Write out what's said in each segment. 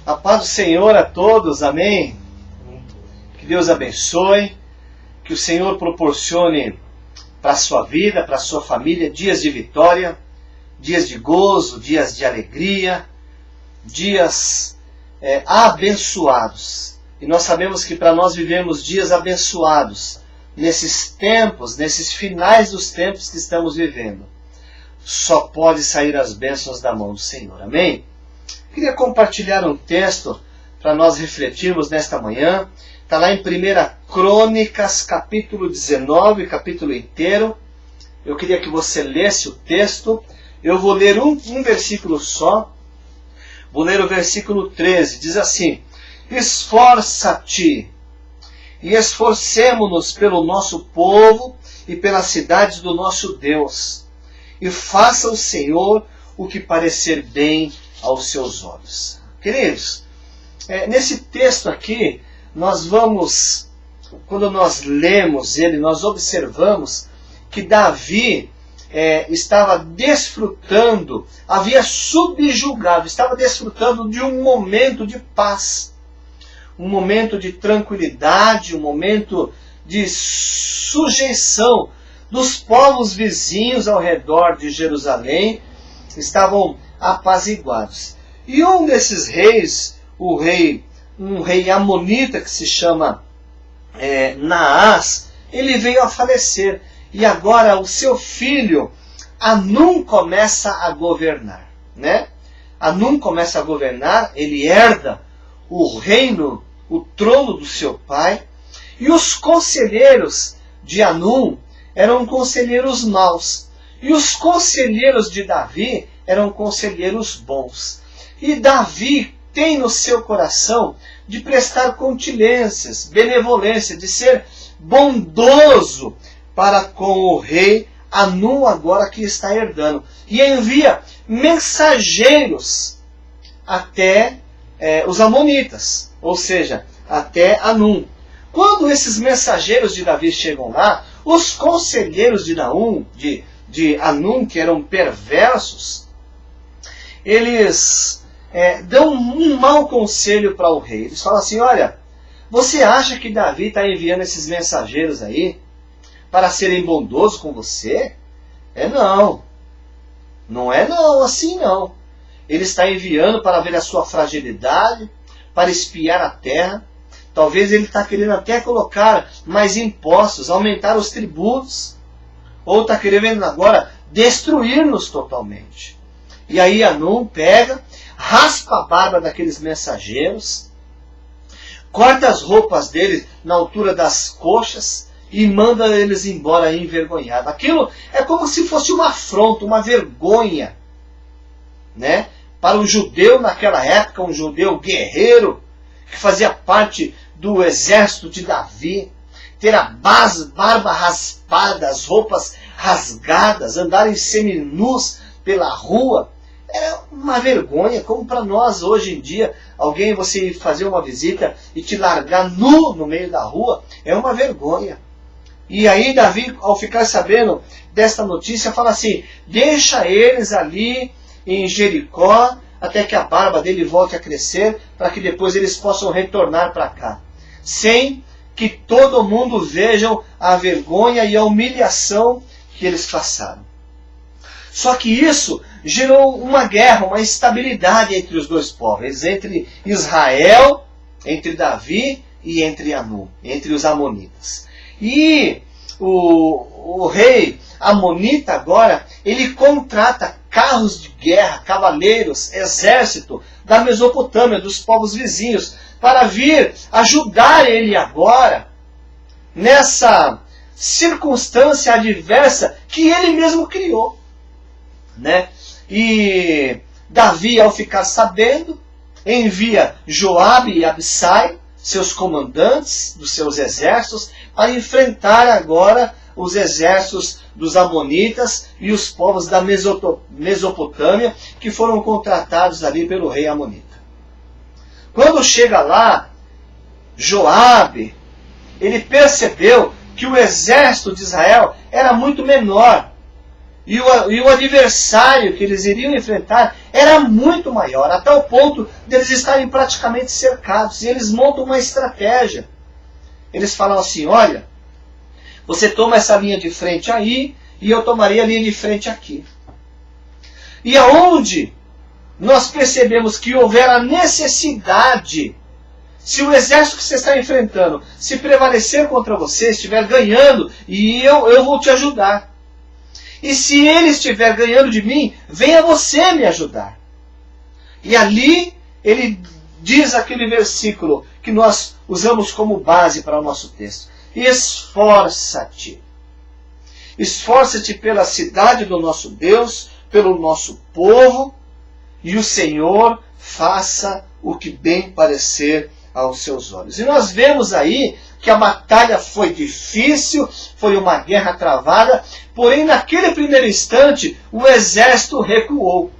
A paz do Senhor a todos, amém? Que Deus abençoe, que o Senhor proporcione para a sua vida, para a sua família, dias de vitória, dias de gozo, dias de alegria, dias abençoados. E nós sabemos que para nós vivemos dias abençoados, nesses tempos, nesses finais dos tempos que estamos vivendo, só pode sair as bênçãos da mão do Senhor, amém? Queria compartilhar um texto para nós refletirmos nesta manhã. Está lá em 1 Crônicas, capítulo 19, capítulo inteiro. Eu queria que você lesse o texto. Eu vou ler um versículo só. Vou ler o versículo 13. Diz assim: Esforça-te e esforcemo-nos pelo nosso povo e pelas cidades do nosso Deus. E faça o Senhor o que parecer bem aos seus olhos. Queridos, nesse texto aqui, nós vamos, quando nós lemos ele, nós observamos que Davi estava desfrutando, havia subjugado, estava desfrutando de um momento de paz, um momento de tranquilidade, um momento de sujeição dos povos vizinhos ao redor de Jerusalém, estavam apaziguados. E um desses reis, um rei amonita que se chama Naás, ele veio a falecer. E agora o seu filho, Hanum, começa a governar. Né? Hanum começa a governar, ele herda o reino, o trono do seu pai. E os conselheiros de Hanum eram conselheiros maus. E os conselheiros de Davi eram conselheiros bons. E Davi tem no seu coração de prestar contilências, benevolência, de ser bondoso para com o rei Hanum, agora que está herdando. E envia mensageiros até os amonitas, ou seja, até Hanum. Quando esses mensageiros de Davi chegam lá, os conselheiros de Hanum, que eram perversos, eles dão um mau conselho para o rei. Eles falam assim: olha, você acha que Davi está enviando esses mensageiros aí para serem bondosos com você? Não. Não é não, assim não. Ele está enviando para ver a sua fragilidade, para espiar a terra. Talvez ele está querendo até colocar mais impostos, aumentar os tributos. Ou está querendo agora destruir-nos totalmente. E aí Hanum pega, raspa a barba daqueles mensageiros, corta as roupas deles na altura das coxas e manda eles embora envergonhados. Aquilo é como se fosse uma afronta, uma vergonha, né? Para um judeu naquela época, um judeu guerreiro, que fazia parte do exército de Davi, ter a barba raspada, as roupas rasgadas, andar em seminus pela rua, era uma vergonha, como para nós hoje em dia, você fazer uma visita e te largar nu no meio da rua, é uma vergonha. E aí Davi, ao ficar sabendo desta notícia, fala assim: deixa eles ali em Jericó, até que a barba dele volte a crescer, para que depois eles possam retornar para cá, sem que todo mundo vejam a vergonha e a humilhação que eles passaram. Só que isso gerou uma guerra, uma instabilidade entre os dois povos, entre Israel, entre Davi e entre Hanum, entre os amonitas. E o rei amonita agora, ele contrata carros de guerra, cavaleiros, exército da Mesopotâmia, dos povos vizinhos, para vir ajudar ele agora nessa circunstância adversa que ele mesmo criou. Né? E Davi, ao ficar sabendo, envia Joabe e Abissai, seus comandantes dos seus exércitos, para enfrentar agora os exércitos dos amonitas e os povos da Mesopotâmia, que foram contratados ali pelo rei amonita. Quando chega lá, Joabe, ele percebeu que o exército de Israel era muito menor. e o adversário que eles iriam enfrentar era muito maior, a tal ponto deles estarem praticamente cercados. E eles montam uma estratégia. Eles falam assim, olha, você toma essa linha de frente aí, e eu tomaria a linha de frente aqui. E aonde nós percebemos que houver a necessidade, se o exército que você está enfrentando se prevalecer contra você, estiver ganhando, e eu vou te ajudar. E se ele estiver ganhando de mim, venha você me ajudar. E ali ele diz aquele versículo que nós usamos como base para o nosso texto. Esforça-te. Esforça-te pela cidade do nosso Deus, pelo nosso povo, e o Senhor faça o que bem parecer aos seus olhos. E nós vemos aí que a batalha foi difícil, foi uma guerra travada, porém naquele primeiro instante o exército recuou.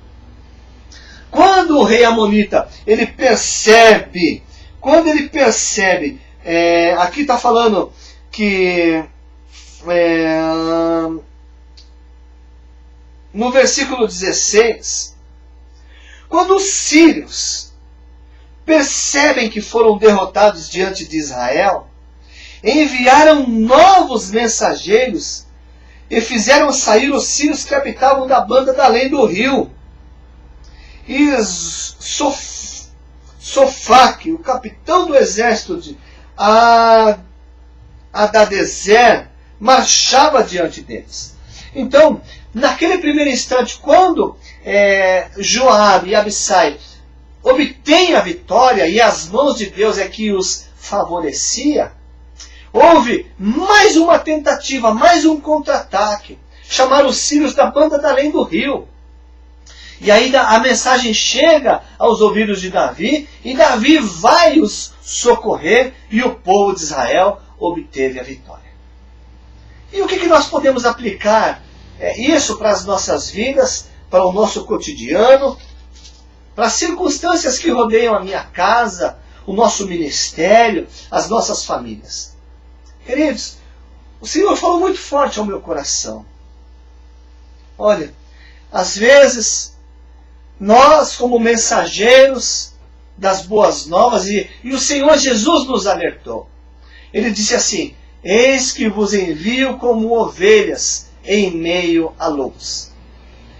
Quando o rei Amonita, ele percebe, aqui está falando que no versículo 16, quando os sírios percebem que foram derrotados diante de Israel, enviaram novos mensageiros e fizeram sair os sírios que habitavam da banda da além do rio. E Sofaque, o capitão do exército de Hadadezer, marchava diante deles. Então, naquele primeiro instante, quando Joabe e Abissai obtêm a vitória e as mãos de Deus é que os favorecia, houve mais uma tentativa, mais um contra-ataque. Chamaram os sírios da banda da além do rio. E aí a mensagem chega aos ouvidos de Davi, e Davi vai os socorrer, e o povo de Israel obteve a vitória. E o que nós podemos aplicar isso para as nossas vidas, para o nosso cotidiano, para as circunstâncias que rodeiam a minha casa, o nosso ministério, as nossas famílias? Queridos, o Senhor falou muito forte ao meu coração. Olha, às vezes, nós como mensageiros das boas novas, e o Senhor Jesus nos alertou. Ele disse assim, eis que vos envio como ovelhas em meio a lobos.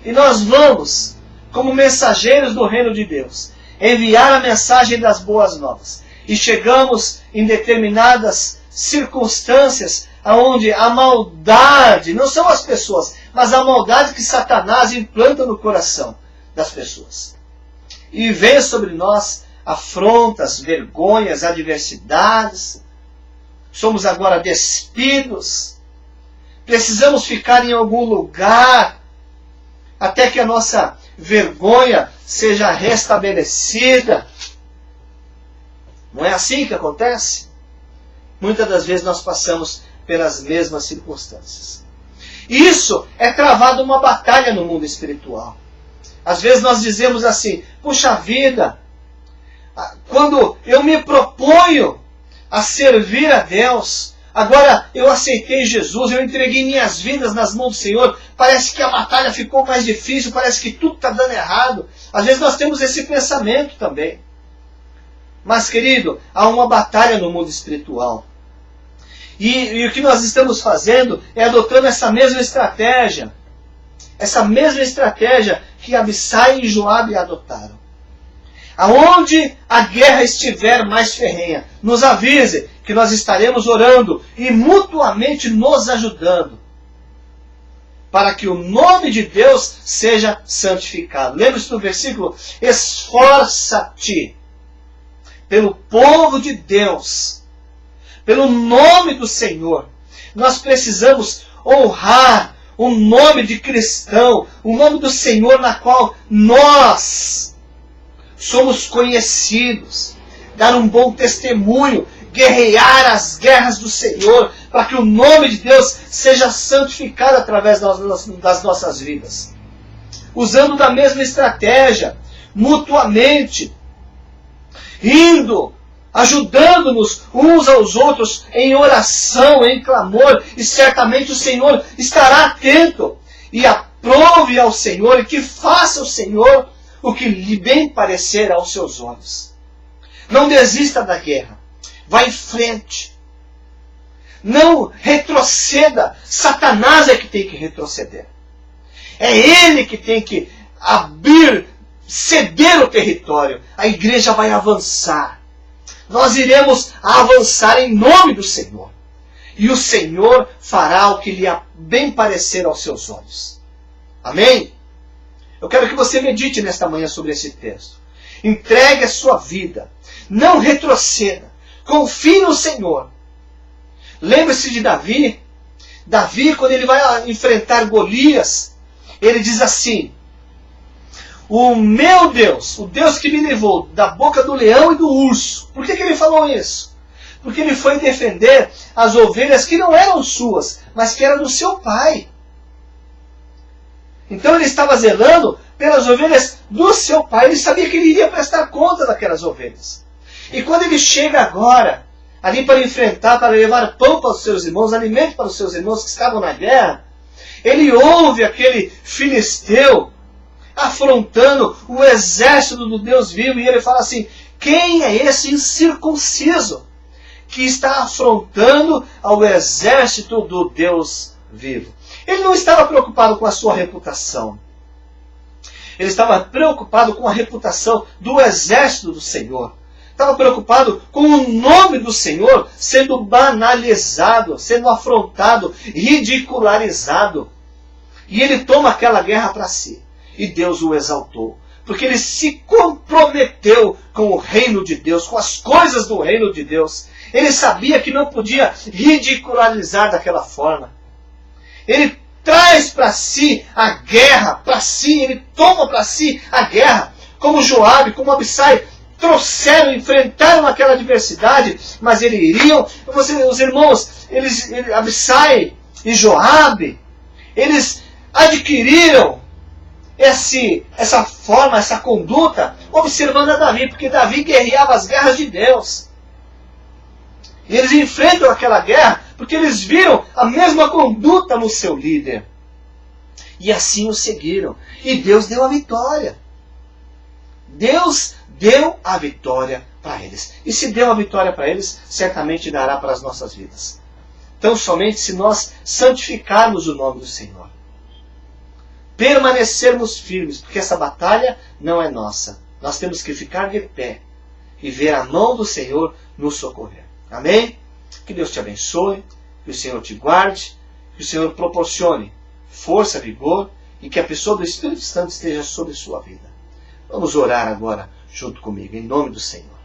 E nós vamos, como mensageiros do reino de Deus, enviar a mensagem das boas novas. E chegamos em determinadas circunstâncias onde a maldade, não são as pessoas, mas a maldade que Satanás implanta no coração das pessoas. E vem sobre nós afrontas, vergonhas, adversidades. Somos agora despidos. Precisamos ficar em algum lugar até que a nossa vergonha seja restabelecida. Não é assim que acontece? Muitas das vezes nós passamos pelas mesmas circunstâncias. Isso é travado uma batalha no mundo espiritual. Às vezes nós dizemos assim, puxa vida, quando eu me proponho a servir a Deus, agora eu aceitei Jesus, eu entreguei minhas vidas nas mãos do Senhor, parece que a batalha ficou mais difícil, parece que tudo está dando errado. Às vezes nós temos esse pensamento também. Mas, querido, há uma batalha no mundo espiritual. E o que nós estamos fazendo é adotando essa mesma estratégia. Essa mesma estratégia que Abissai e Joabe adotaram. Aonde a guerra estiver mais ferrenha, nos avise que nós estaremos orando e mutuamente nos ajudando, para que o nome de Deus seja santificado. Lembre-se do versículo, esforça-te pelo povo de Deus, pelo nome do Senhor. Nós precisamos honrar o nome de cristão, o nome do Senhor na qual nós somos conhecidos, dar um bom testemunho, guerrear as guerras do Senhor, para que o nome de Deus seja santificado através das nossas vidas. Usando da mesma estratégia, mutuamente, indo, ajudando-nos uns aos outros em oração, em clamor, e certamente o Senhor estará atento. E a prove ao Senhor e que faça o Senhor o que lhe bem parecer aos seus olhos. Não desista da guerra. Vá em frente. Não retroceda. Satanás é que tem que retroceder. É ele que tem que ceder o território. A igreja vai avançar. Nós iremos avançar em nome do Senhor. E o Senhor fará o que lhe bem parecer aos seus olhos. Amém? Eu quero que você medite nesta manhã sobre esse texto. Entregue a sua vida. Não retroceda. Confie no Senhor. Lembre-se de Davi. Davi, quando ele vai enfrentar Golias, ele diz assim: o meu Deus, o Deus que me levou da boca do leão e do urso. Por que ele falou isso? Porque ele foi defender as ovelhas que não eram suas, mas que eram do seu pai. Então ele estava zelando pelas ovelhas do seu pai. Ele sabia que ele iria prestar conta daquelas ovelhas. E quando ele chega agora, ali para enfrentar, para levar pão para os seus irmãos, alimento para os seus irmãos que estavam na guerra, ele ouve aquele filisteu afrontando o exército do Deus vivo, e ele fala assim: quem é esse incircunciso que está afrontando ao exército do Deus vivo? Ele não estava preocupado com a sua reputação. Ele estava preocupado com a reputação do exército do Senhor. Estava preocupado com o nome do Senhor sendo banalizado, sendo afrontado, ridicularizado. E ele toma aquela guerra para si. E Deus o exaltou. Porque ele se comprometeu com o reino de Deus, com as coisas do reino de Deus. Ele sabia que não podia ridicularizar daquela forma. Ele traz para si a guerra, para si, ele toma para si a guerra. Como Joabe, como Abissai, trouxeram, enfrentaram aquela adversidade, mas eles iriam. Os irmãos, Abissai e Joabe, eles adquiriram essa forma, essa conduta, observando a Davi, porque Davi guerreava as guerras de Deus. E eles enfrentam aquela guerra porque eles viram a mesma conduta no seu líder. E assim o seguiram. E Deus deu a vitória. Deus deu a vitória para eles. E se deu a vitória para eles, certamente dará para as nossas vidas. Então, somente se nós santificarmos o nome do Senhor. Permanecermos firmes, porque essa batalha não é nossa. Nós temos que ficar de pé e ver a mão do Senhor nos socorrer. Amém? Que Deus te abençoe, que o Senhor te guarde, que o Senhor proporcione força, vigor e que a pessoa do Espírito Santo esteja sobre sua vida. Vamos orar agora junto comigo, em nome do Senhor.